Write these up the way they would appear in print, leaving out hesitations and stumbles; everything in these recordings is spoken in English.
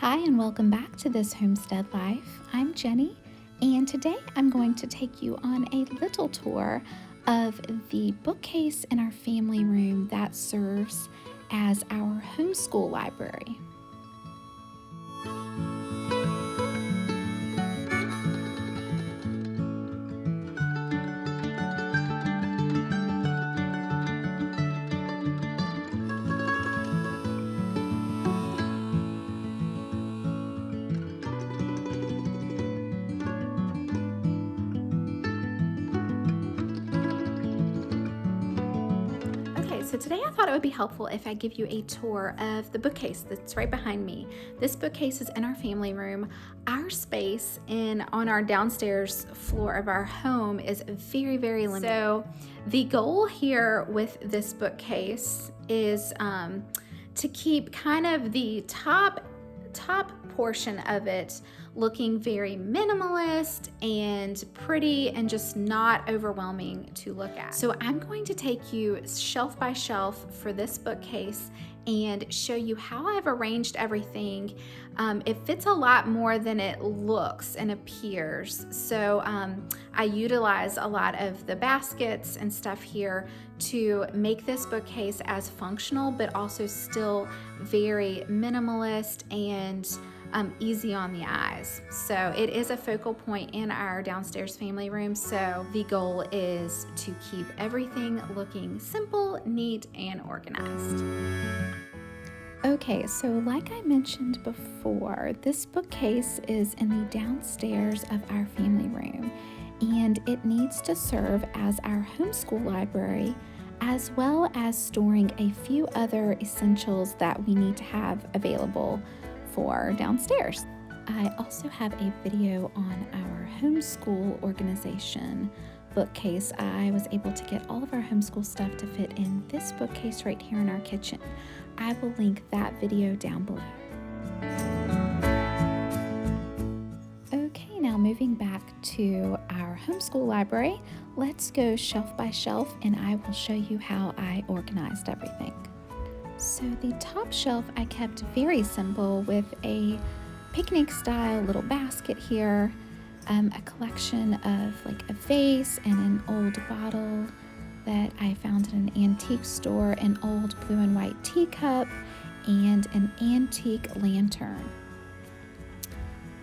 Hi and welcome back to This Homestead Life. I'm Jenny, and today I'm going to take you on a little tour of the bookcase in our family room that serves as our homeschool library. So today I thought it would be helpful if I give you a tour of the bookcase that's right behind me. This bookcase is in our family room. Our space on our downstairs floor of our home is very, very limited. So the goal here with this bookcase is to keep kind of the top portion of it looking very minimalist and pretty and just not overwhelming to look at. So I'm going to take you shelf by shelf for this bookcase and show you how I've arranged everything. It fits a lot more than it looks and appears. So I utilize a lot of the baskets and stuff here to make this bookcase as functional, but also still very minimalist and easy on the eyes. So it is a focal point in our downstairs family room. So the goal is to keep everything looking simple, neat, and organized. Okay, so like I mentioned before, this bookcase is in the downstairs of our family room, and it needs to serve as our homeschool library, as well as storing a few other essentials that we need to have available for downstairs. I also have a video on our homeschool organization bookcase. I was able to get all of our homeschool stuff to fit in this bookcase right here in our kitchen. I will link that video down below. Okay, now moving back to our homeschool library, let's go shelf by shelf and I will show you how I organized everything. So the top shelf I kept very simple with a picnic style little basket here, a collection of like a vase and an old bottle that I found in an antique store, an old blue and white teacup, and an antique lantern.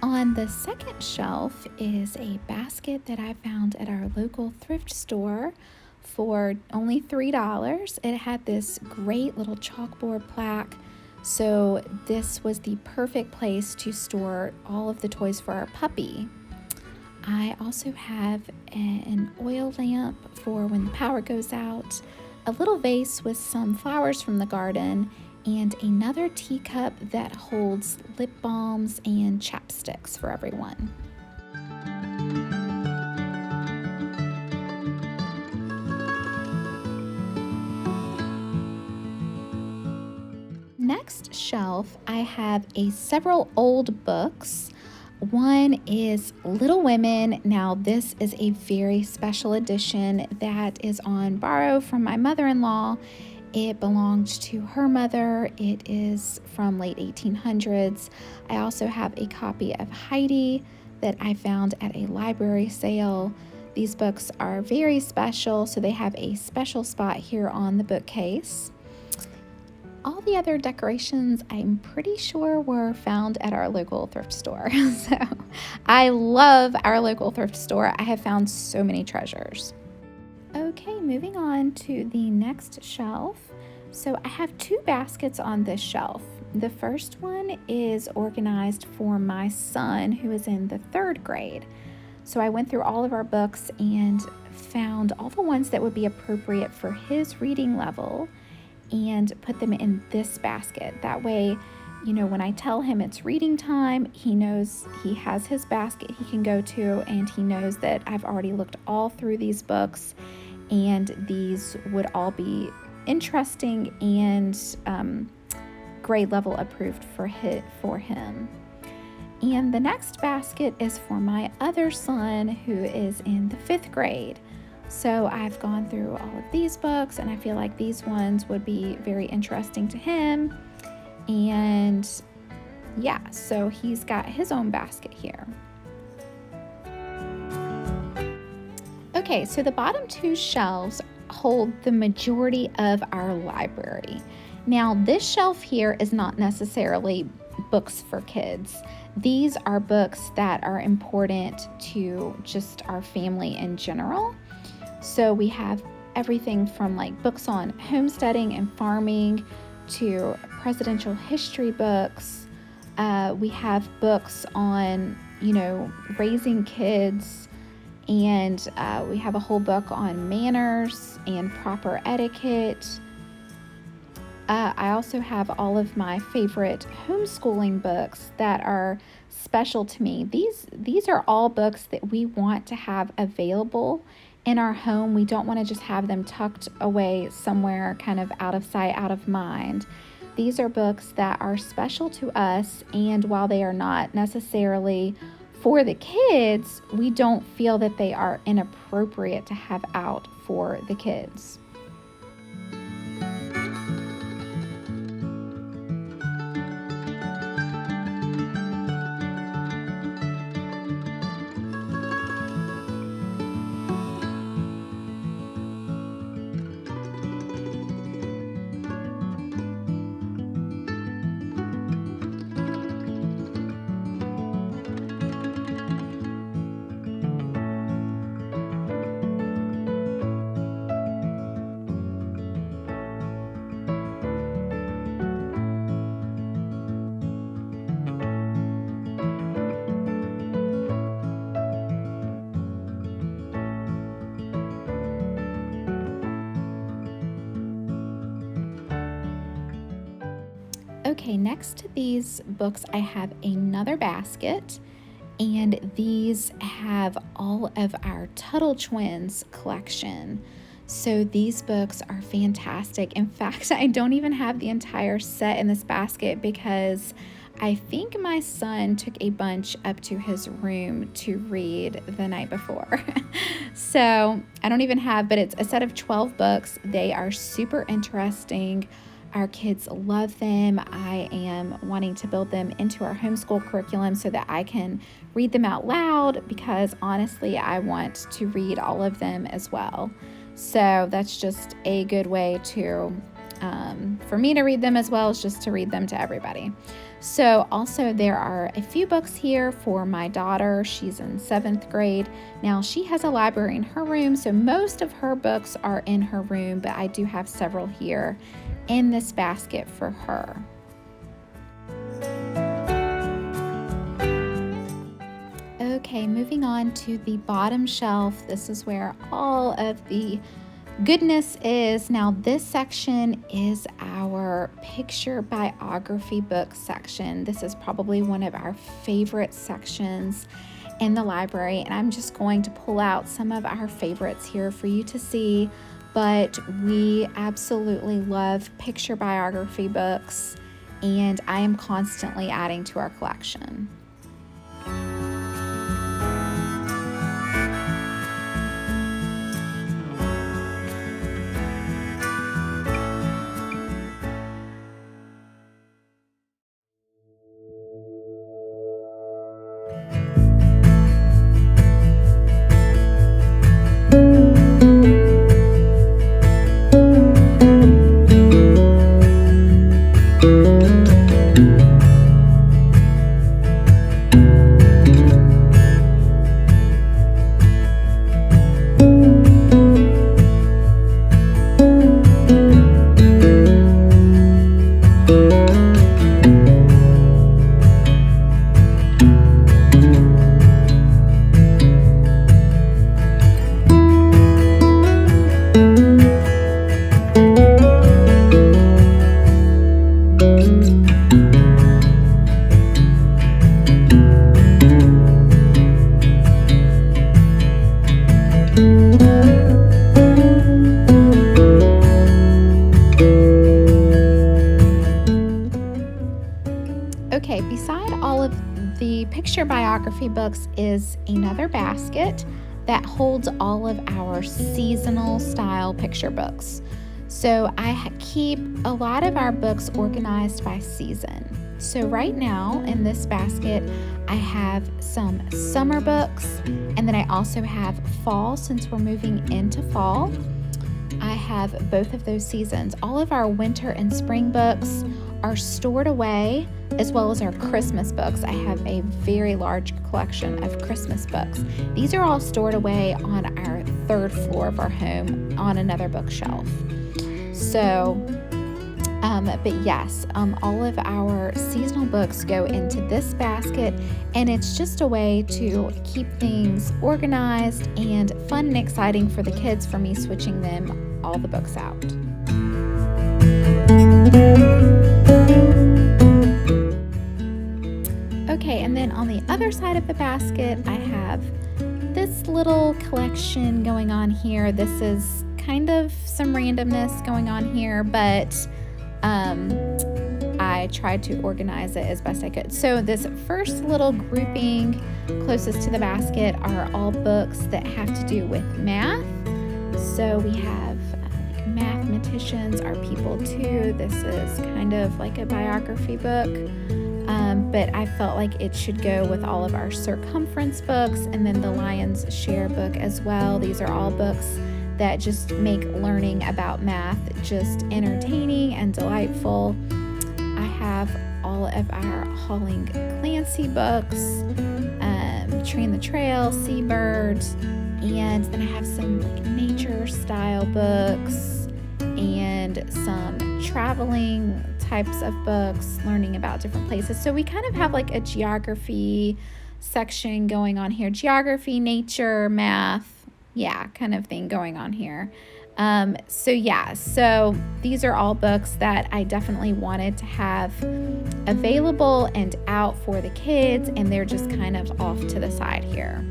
On the second shelf is a basket that I found at our local thrift store for only $3. It had this great little chalkboard plaque, so this was the perfect place to store all of the toys for our puppy. I also have an oil lamp for when the power goes out, a little vase with some flowers from the garden, and another teacup that holds lip balms and chapsticks for everyone. Next shelf, I have several old books. One is Little Women. Now this is a very special edition that is on borrow from my mother-in-law. It belonged to her mother. It is from late 1800s. I also have a copy of Heidi that I found at a library sale. These books are very special, so they have a special spot here on the bookcase. All the other decorations, I'm pretty sure, were found at our local thrift store. So I love our local thrift store. I have found so many treasures. Okay, moving on to the next shelf. So I have two baskets on this shelf. The first one is organized for my son who is in the 3rd grade. So I went through all of our books and found all the ones that would be appropriate for his reading level and put them in this basket. That way, you know, when I tell him it's reading time, he knows he has his basket he can go to, and he knows that I've already looked all through these books and these would all be interesting and grade level approved for him. And the next basket is for my other son who is in the 5th grade. So I've gone through all of these books and I feel like these ones would be very interesting to him. And Yeah, so he's got his own basket here. Okay, so the bottom two shelves hold the majority of our library. Now, this shelf here is not necessarily books for kids. These are books that are important to just our family in general. So we have everything from like books on homesteading and farming to presidential history books. We have books on, raising kids, and we have a whole book on manners and proper etiquette. I also have all of my favorite homeschooling books that are special to me. These are all books that we want to have available in our home. We don't want to just have them tucked away somewhere kind of out of sight, out of mind. These are books that are special to us, and while they are not necessarily for the kids, we don't feel that they are inappropriate to have out for the kids. Okay, next to these books, I have another basket, and these have all of our Tuttle twins collection. So these books are fantastic. In fact, I don't even have the entire set in this basket because I think my son took a bunch up to his room to read the night before. So I don't even have, but it's a set of 12 books. They are super interesting. Our kids love them. I am wanting to build them into our homeschool curriculum so that I can read them out loud, because honestly, I want to read all of them as well. So that's just a good way to, for me to read them as well as just to read them to everybody. So also there are a few books here for my daughter. She's in 7th grade. Now she has a library in her room, so most of her books are in her room, but I do have several here in this basket for her. Okay, moving on to the bottom shelf. This is where all of the goodness is. Now this section is our picture biography book section. This is probably one of our favorite sections in the library, and I'm just going to pull out some of our favorites here for you to see. But we absolutely love picture biography books, and I am constantly adding to our collection. Okay, beside all of the picture biography books is another basket that holds all of our seasonal style picture books. So I keep a lot of our books organized by season. So right now in this basket, I have some summer books, and then I also have fall since we're moving into fall. I have both of those seasons. All of our winter and spring books are stored away, as well as our Christmas books. I have a very large collection of Christmas books. These are all stored away on our third floor of our home on another bookshelf. So, but yes, all of our seasonal books go into this basket, and it's just a way to keep things organized and fun and exciting for the kids for me switching them all the books out. Okay, and then on the other side of the basket, I have this little collection going on here. This is kind of some randomness going on here, but I tried to organize it as best I could. So this first little grouping closest to the basket are all books that have to do with math. So we have Mathematicians Are People Too. This is kind of like a biography book, but I felt like it should go with all of our circumference books, and then the Lion's Share book as well. These are all books that just make learning about math just entertaining and delightful. I have all of our Hauling Clancy books, Tree in the Trail, Seabird, and then I have some like nature style books and some traveling types of books, learning about different places. So we kind of have like a geography section going on here. Geography, nature, math, yeah, kind of thing going on here. So these are all books that I definitely wanted to have available and out for the kids, and they're just kind of off to the side here.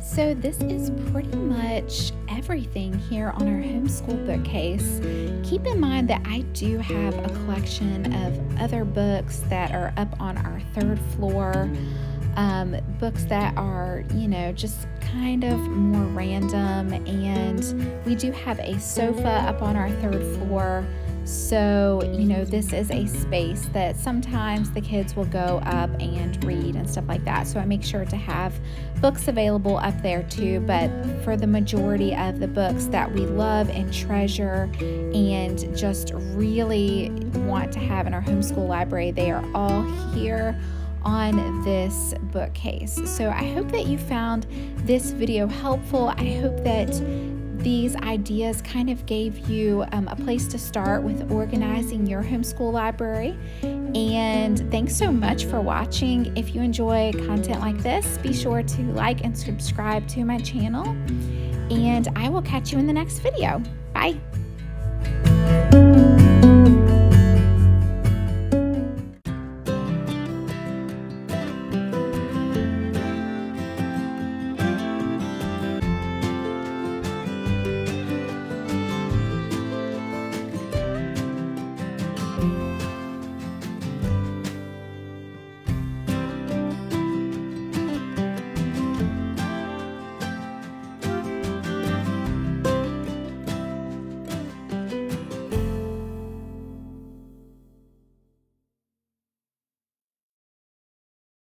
So this is pretty much everything here on our homeschool bookcase. Keep in mind that I do have a collection of other books that are up on our third floor, books that are, just kind of more random, and we do have a sofa up on our third floor. So, this is a space that sometimes the kids will go up and read and stuff like that. So I make sure to have books available up there too. But for the majority of the books that we love and treasure and just really want to have in our homeschool library, they are all here on this bookcase. So I hope that you found this video helpful. I hope that these ideas kind of gave you a place to start with organizing your homeschool library. And thanks so much for watching. If you enjoy content like this, be sure to like and subscribe to my channel. And I will catch you in the next video. Bye.